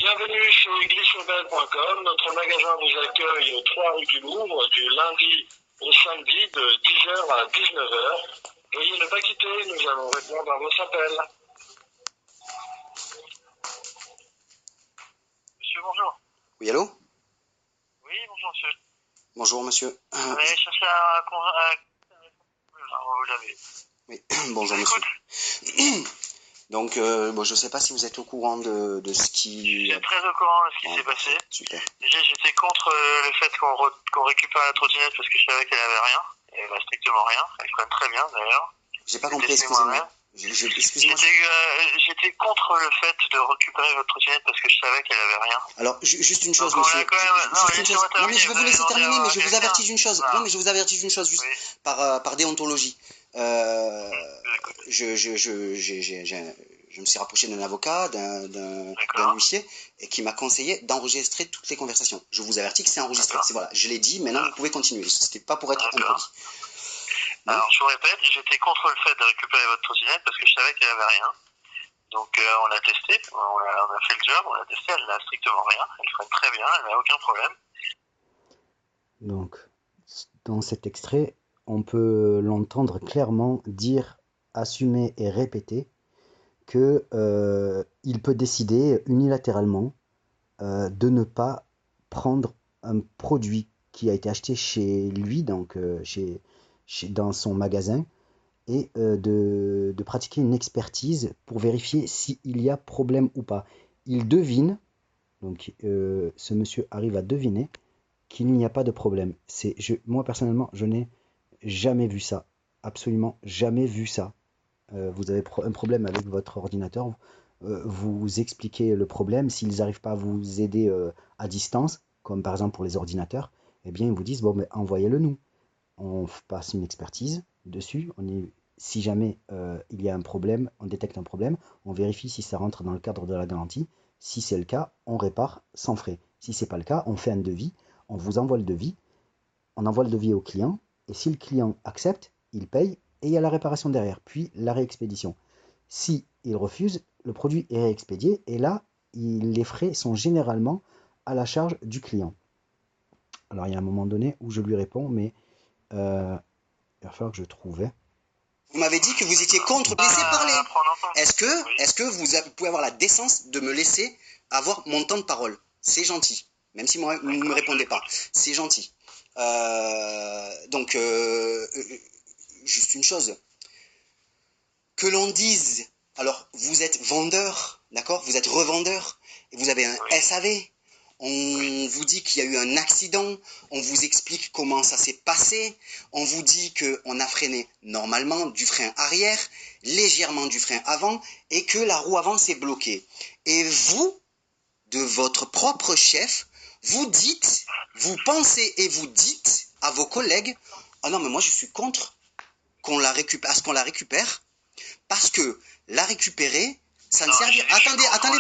Bienvenue chez glissobel.com. Notre magasin vous accueille au 3 rue du Louvre du lundi au samedi de 10h à 19h. Veuillez ne pas quitter, nous allons répondre à votre appel. Monsieur, bonjour. Oui, allô? Oui, bonjour monsieur. Bonjour, monsieur. Vous allez chercher à... vous l'avez. Oui, bonjour, Je vous monsieur. Donc, bon, je ne sais pas si vous êtes au courant de ce qui... Je suis très au courant de ce qui Bon, s'est passé. super. Déjà, j'étais contre le fait qu'on récupère la trottinette parce que je savais qu'elle avait rien. Elle avait strictement rien. Elle freine très bien d'ailleurs. J'ai pas J'ai compris, testé excusez-moi. moi-même. Excusez-moi. J'étais contre le fait de récupérer votre trottinette parce que je savais qu'elle avait rien. Alors, juste une chose, Donc, on monsieur. a quand même... Non, Juste une chose. Non, mais je vais vous laisser terminer, mais je vous avertis d'une chose. Voilà. Non, mais je vous avertis d'une chose, juste Oui. par déontologie. Écoute. Je me suis rapproché d'un avocat, d'un D'accord. huissier, et qui m'a conseillé d'enregistrer toutes les conversations. Je vous avertis que c'est enregistré. D'accord. C'est voilà, je l'ai dit, maintenant vous pouvez continuer. C'était pas pour être D'accord. impoli. Bon. Alors, je vous répète, j'étais contre le fait de récupérer votre trottinette parce que je savais qu'elle avait rien. Donc, on a testé, on a fait le job, on a testé, elle n'a strictement rien. Elle freine très bien, elle n'a aucun problème. Donc, dans cet extrait, on peut l'entendre clairement dire, assumer et répéter que il peut décider unilatéralement de ne pas prendre un produit qui a été acheté chez lui, donc dans son magasin, et de pratiquer une expertise pour vérifier s'il y a problème ou pas. Il devine, donc ce monsieur arrive à deviner qu'il n'y a pas de problème. Moi personnellement, je n'ai jamais vu ça, absolument jamais vu ça. Vous avez un problème avec votre ordinateur, vous expliquez le problème. S'ils n'arrivent pas à vous aider à distance, comme par exemple pour les ordinateurs, eh bien ils vous disent bon, mais envoyez-le nous. On passe une expertise dessus. Si jamais il y a un problème, on détecte un problème, on vérifie si ça rentre dans le cadre de la garantie. Si c'est le cas, on répare sans frais. Si c'est pas le cas, on fait un devis, on vous envoie le devis, on envoie le devis au client, et si le client accepte, il paye, et il y a la réparation derrière, puis la réexpédition. Si il refuse, le produit est réexpédié, et là, les frais sont généralement à la charge du client. Alors il y a un moment donné où je lui réponds, mais il va falloir que je trouve. Vous m'avez dit que vous étiez contre. Laissez parler. Est-ce que vous pouvez avoir la décence de me laisser avoir mon temps de parole? C'est gentil. Même si moi, vous ne me répondez pas. C'est gentil. Donc, juste une chose. Que l'on dise, alors vous êtes vendeur, d'accord? Vous êtes revendeur, et vous avez un SAV. On vous dit qu'il y a eu un accident, on vous explique comment ça s'est passé, on vous dit qu'on a freiné normalement du frein arrière, légèrement du frein avant, et que la roue avant s'est bloquée. Et vous, de votre propre chef, vous dites, vous pensez et vous dites à vos collègues, « Ah non, mais moi je suis contre qu'on la récupère, à ce qu'on la récupère, parce que la récupérer, ça ne sert à rien. » Attendez,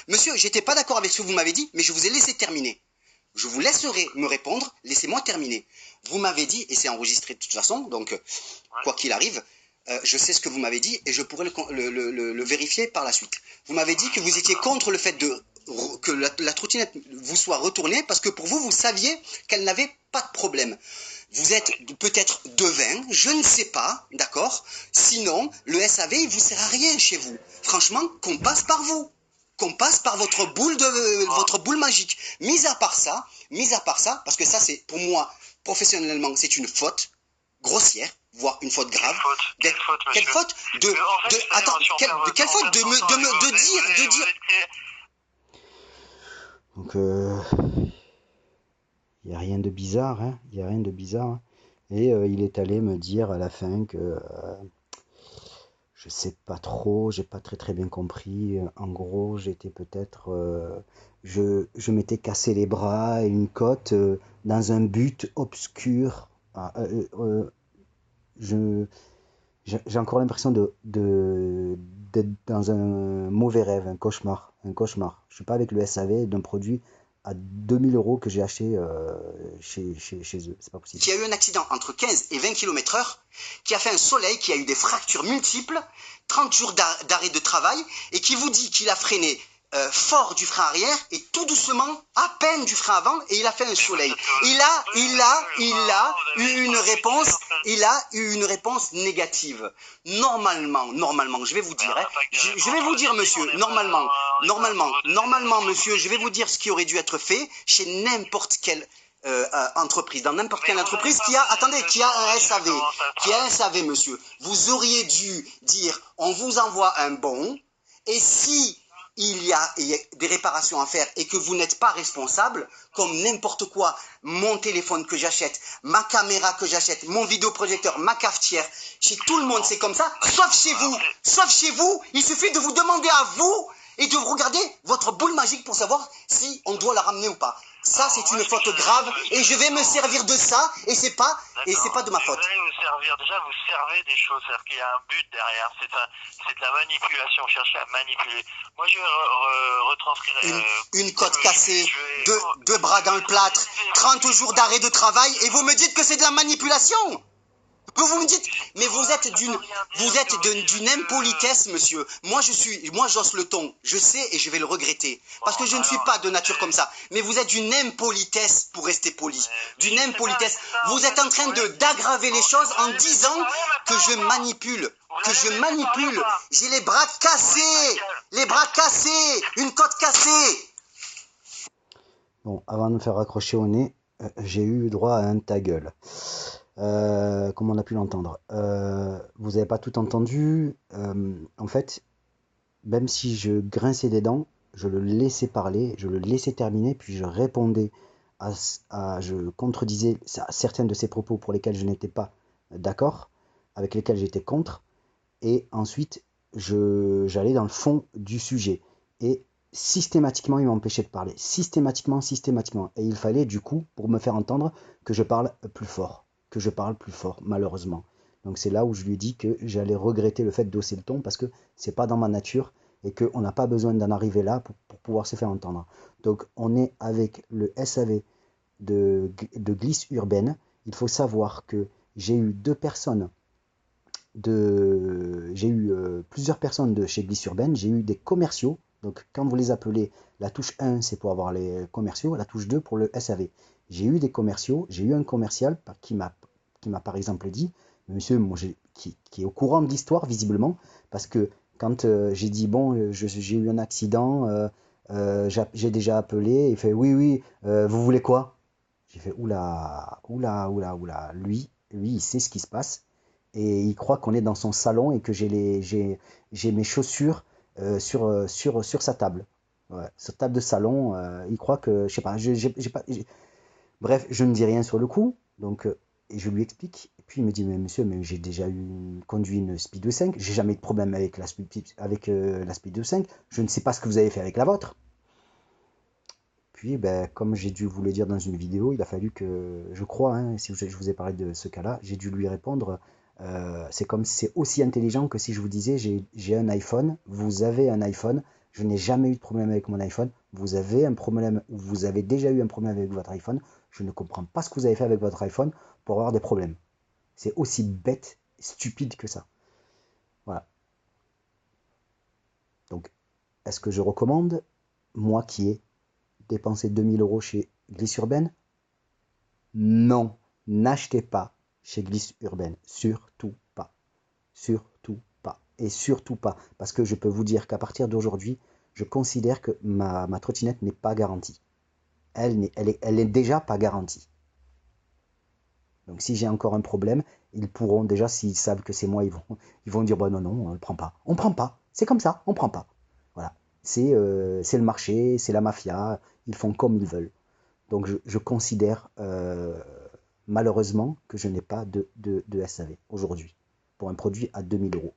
monsieur, j'étais pas d'accord avec ce que vous m'avez dit, mais je vous ai laissé terminer. Je vous laisserai me répondre, laissez-moi terminer. Vous m'avez dit, et c'est enregistré de toute façon, donc quoi qu'il arrive, je sais ce que vous m'avez dit et je pourrai le vérifier par la suite. Vous m'avez dit que vous étiez contre le fait que la trottinette vous soit retournée parce que pour vous, vous saviez qu'elle n'avait pas de problème. Vous êtes peut-être devin, je ne sais pas, d'accord? Sinon, le SAV, il vous sert à rien chez vous. Franchement, qu'on passe par vous. Qu'on passe par votre boule magique. Mis à part ça, parce que ça, c'est, pour moi, professionnellement, c'est une faute grossière, voire une faute grave. Quelle faute, monsieur? Quelle faute de dire. Donc, il n'y a rien de bizarre, hein, il n'y a rien de bizarre. Et il est allé me dire à la fin que je sais pas trop, j'ai pas très bien compris. En gros, j'étais peut-être, je m'étais cassé les bras et une côte dans un but obscur. J'ai encore l'impression d'être dans un mauvais rêve, un cauchemar. Je suis pas avec le SAV d'un produit à 2000 euros que j'ai acheté chez eux. C'est pas possible. Qui a eu un accident entre 15 et 20 km/h, qui a fait un soleil, qui a eu des fractures multiples, 30 jours d'arrêt de travail, et qui vous dit qu'il a freiné fort du frein arrière et tout doucement, à peine du frein avant, et il a fait un soleil. Il a eu une réponse négative. Normalement, je vais vous dire, je vais vous dire, monsieur, normalement, monsieur, je vais vous dire ce qui aurait dû être fait chez n'importe quelle entreprise, dans n'importe quelle entreprise qui a un SAV, monsieur. Vous auriez dû dire, on vous envoie un bon, et si il y a des réparations à faire et que vous n'êtes pas responsable, comme n'importe quoi, mon téléphone que j'achète, ma caméra que j'achète, mon vidéoprojecteur, ma cafetière, chez tout le monde c'est comme ça, sauf chez vous, il suffit de vous demander à vous et de regarder votre boule magique pour savoir si on doit la ramener ou pas. Ça, c'est une faute grave et je vais me servir de ça et c'est pas de ma faute. Vous allez vous servir, déjà vous servez des choses, c'est-à-dire qu'il y a un but derrière, c'est de la manipulation, chercher à manipuler. Moi je vais retranscrire... Une côte cassée, deux bras dans le plâtre, 30 jours d'arrêt de travail et vous me dites que c'est de la manipulation. Vous me dites, mais vous êtes d'une impolitesse, monsieur. Moi, j'ose le ton. Je sais et je vais le regretter. Parce que je ne suis pas de nature comme ça. Mais vous êtes d'une impolitesse pour rester poli. D'une impolitesse. Vous êtes en train d'aggraver les choses en disant que je manipule. J'ai les bras cassés. Une côte cassée. Bon, avant de me faire raccrocher au nez, j'ai eu droit à un ta gueule. Comme on a pu l'entendre. Vous n'avez pas tout entendu. En fait, même si je grinçais des dents, je le laissais parler, je le laissais terminer, puis je répondais je contredisais certains de ses propos pour lesquels je n'étais pas d'accord, avec lesquels j'étais contre, et ensuite j'allais dans le fond du sujet. Et systématiquement, il m'empêchait de parler. Systématiquement. Et il fallait, du coup, pour me faire entendre, que je parle plus fort. Malheureusement. Donc c'est là où je lui ai dit que j'allais regretter le fait d'hausser le ton parce que c'est pas dans ma nature et qu'on n'a pas besoin d'en arriver là pour pouvoir se faire entendre. Donc on est avec le SAV de Glisse Urbaine. Il faut savoir que j'ai eu plusieurs personnes de chez Glisse Urbaine. J'ai eu des commerciaux. Donc quand vous les appelez, la touche 1 c'est pour avoir les commerciaux, la touche 2 pour le SAV. J'ai eu des commerciaux, j'ai eu un commercial qui m'a par exemple dit, monsieur, qui est au courant de l'histoire visiblement, parce que quand j'ai dit, bon, j'ai eu un accident, j'ai déjà appelé, il fait, oui, vous voulez quoi? J'ai fait, oula, lui, il sait ce qui se passe, et il croit qu'on est dans son salon et que j'ai mes chaussures sur sa table. Ouais, sur table de salon, il croit que, je sais pas, bref, je ne dis rien sur le coup, donc et je lui explique. Et puis il me dit, mais monsieur, j'ai déjà conduit une Speedo 5, j'ai jamais eu de problème avec la Speedo 5, je ne sais pas ce que vous avez fait avec la vôtre. Puis, comme j'ai dû vous le dire dans une vidéo, il a fallu que, je crois, hein, si je vous ai parlé de ce cas-là, j'ai dû lui répondre, c'est aussi intelligent que si je vous disais, j'ai un iPhone, vous avez un iPhone, je n'ai jamais eu de problème avec mon iPhone, vous avez un problème, ou vous avez déjà eu un problème avec votre iPhone, je ne comprends pas ce que vous avez fait avec votre iPhone pour avoir des problèmes. C'est aussi bête, stupide que ça. Voilà. Donc, est-ce que je recommande, moi qui ai dépensé 2000 euros chez Glisse Urbaine? Non, n'achetez pas chez Glisse Urbaine. Surtout pas. Et surtout pas. Parce que je peux vous dire qu'à partir d'aujourd'hui, je considère que ma trottinette n'est pas garantie. Elle est déjà pas garantie. Donc si j'ai encore un problème, ils pourront déjà, s'ils savent que c'est moi, ils vont dire non, on ne le prend pas. On ne prend pas. C'est comme ça, on ne prend pas. Voilà. C'est le marché, c'est la mafia, ils font comme ils veulent. Donc je considère malheureusement que je n'ai pas de SAV aujourd'hui pour un produit à 2000 euros.